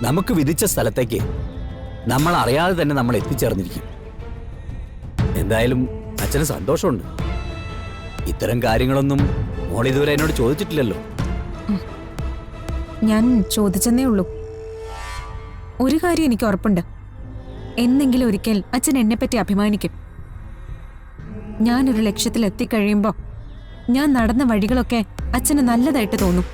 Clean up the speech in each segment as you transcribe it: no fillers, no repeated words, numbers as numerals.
നമുക്ക് വിധിച്ച സ്ഥലത്തേക്ക് നമ്മൾ അറിയാതെ തന്നെ നമ്മൾ എത്തിച്ചേർന്നിരിക്കും. എന്തായാലും അച്ഛന് സന്തോഷമുണ്ട്. ഇത്തരം കാര്യങ്ങളൊന്നും മോൾ ഇതുവരെ എന്നോട് ചോദിച്ചിട്ടില്ലല്ലോ. ഞാൻ ചോദിച്ചെന്നേ ഉള്ളൂ. ഒരു കാര്യം എനിക്ക് ഉറപ്പുണ്ട്, എന്നെങ്കിലും ഒരിക്കൽ അച്ഛൻ എന്നെപ്പറ്റി അഭിമാനിക്കും. ഞാനൊരു ലക്ഷ്യത്തിൽ എത്തിക്കഴിയുമ്പോൾ ഞാൻ നടന്ന വഴികളൊക്കെ അച്ഛന് നല്ലതായിട്ട് തോന്നും.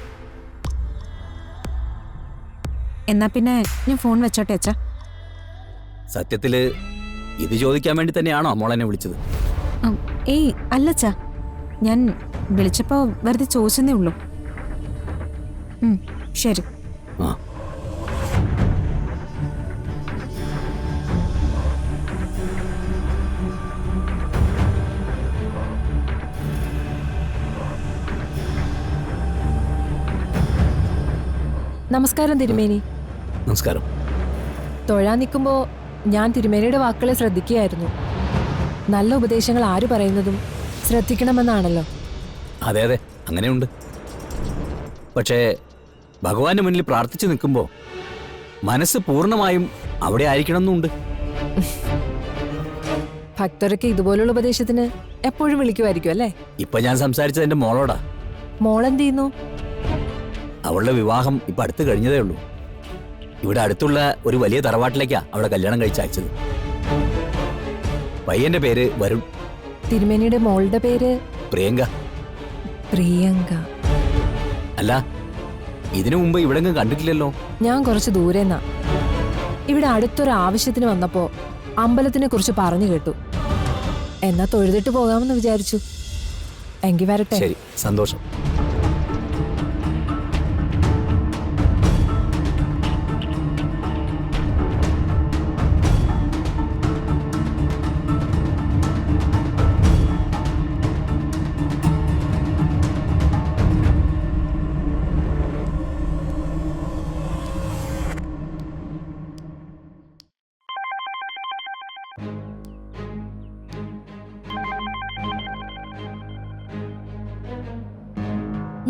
എന്നാ പിന്നെ ഞാൻ ഫോൺ വെച്ചോട്ടെ അച്ഛാ. സത്യത്തില് ഇത് ചോദിക്കാൻ വേണ്ടി തന്നെയാണോ മോൾ എന്നെ വിളിച്ചത്? ഏയ് അല്ലച്ചാ, ഞാൻ വിളിച്ചപ്പോ വെറുതെ ചോദിച്ചെന്നേ ഉള്ളൂ. ശരി. ആ നമസ്കാരം തിരുമേനി. നമസ്കാരം. തൊഴാൻ നിൽക്കുമ്പോ ഞാൻ തിരുമേനിയുടെ വാക്കുകളെ ശ്രദ്ധിക്കുകയായിരുന്നു. നല്ല ഉപദേശങ്ങൾ ആര് പറയുന്നതും ശ്രദ്ധിക്കണമെന്നാണല്ലോ. അതെ അതെ, അങ്ങനെയുണ്ട്. പക്ഷേ ഭഗവാന്റെ മുന്നിൽ പ്രാർത്ഥിച്ചു നിൽക്കുമ്പോൾ മനസ്സ് പൂർണ്ണമായും അവിടെ ആയിരിക്കണമെന്നുണ്ട്. ഭക്തരൊക്കെ ഇതുപോലുള്ള ഉപദേശത്തിന് എപ്പോഴും വിളിക്കുമായിരിക്കും അല്ലേ? ഇപ്പൊ ഞാൻ സംസാരിച്ചത് എന്റെ മോളോടാ. മോളെന്ത് ചെയ്യുന്നു? അവളുടെ വിവാഹം ഇപ്പൊ അടുത്ത് കഴിഞ്ഞതേ ഉള്ളൂ. ഇവിടെ അടുത്തുള്ള ഒരു വലിയ തറവാട്ടിലേക്കാ അവളെ കല്യാണം കഴിച്ചയച്ചത്. പയ്യന്റെ പേര് വരുൺ. തിരുമേനിയുടെ മോളുടെ പേര്? പ്രിയങ്ക. പ്രിയങ്ക. അല്ല, ഇതിനു മുമ്പ് ഇവിടെ കണ്ടിട്ടില്ലല്ലോ. ഞാൻ കുറച്ച് ദൂരെന്നാ. ഇവിടെ അടുത്തൊരു ആവശ്യത്തിന് വന്നപ്പോ അമ്പലത്തിനെ കുറിച്ച് പറഞ്ഞു കേട്ടു. എന്നാ തൊഴുതിട്ട് പോകാമെന്ന് വിചാരിച്ചു. എങ്കിൽ വരട്ടെ. ശരി, സന്തോഷം.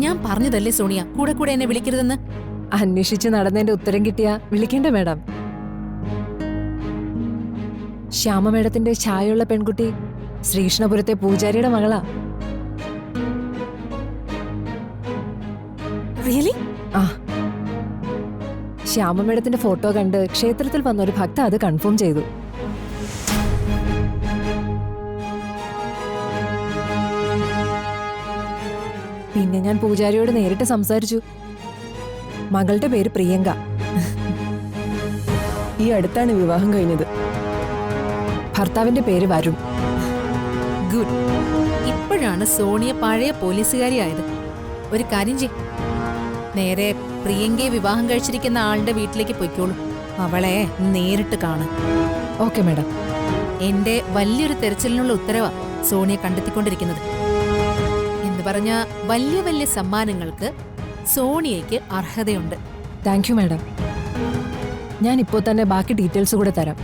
ഞാൻ പറഞ്ഞതല്ലേ സോണിയ, കൂടെ കൂടെ എന്നെ വിളിക്കരുതെന്ന്. അന്വേഷിച്ച് നടന്നതിന്റെ ഉത്തരം കിട്ടിയാ വിളിക്കേണ്ട മേഡം. ശ്യാമ മേഡത്തിന്റെ ഛായയുള്ള പെൺകുട്ടി ശ്രീകൃഷ്ണപുരത്തെ പൂജാരിയുടെ മകളാ. റിയലി? ആ, ശ്യാമ മേഡത്തിന്റെ ഫോട്ടോ കണ്ട് ക്ഷേത്രത്തിൽ വന്ന ഒരു ഭക്ത അത് കൺഫേം ചെയ്തു. പിന്നെ ഞാൻ പൂജാരിയോട് നേരിട്ട് സംസാരിച്ചു. മകളുടെ പേര് പ്രിയങ്ക. ഈ അടുത്താണ് വിവാഹം കഴിഞ്ഞത്. ഭർത്താവിന്റെ പേര് വരുൺ. ഗുഡ്. ഇപ്പോഴാണ് സോണിയ പഴയ പോലീസുകാരിയായത്. ഒരു കാര്യം ചെയ്, നേരെ പ്രിയങ്കയെ വിവാഹം കഴിച്ചിരിക്കുന്ന ആളുടെ വീട്ടിലേക്ക് പൊയ്ക്കോളൂ. അവളെ നേരിട്ട് കാണാൻ. Okay madam. എന്റെ വലിയൊരു തെരച്ചിലിനുള്ള ഉത്തരവാ സോണിയ കണ്ടെത്തിക്കൊണ്ടിരിക്കുന്നത്. എന്ന് പറഞ്ഞ വലിയ വലിയ സമ്മാനങ്ങൾക്ക് സോണിയയ്ക്ക് അർഹതയുണ്ട്. Thank you madam. ഞാൻ ഇപ്പോൾ തന്നെ ബാക്കി ഡീറ്റെയിൽസ് കൂടെ തരാം.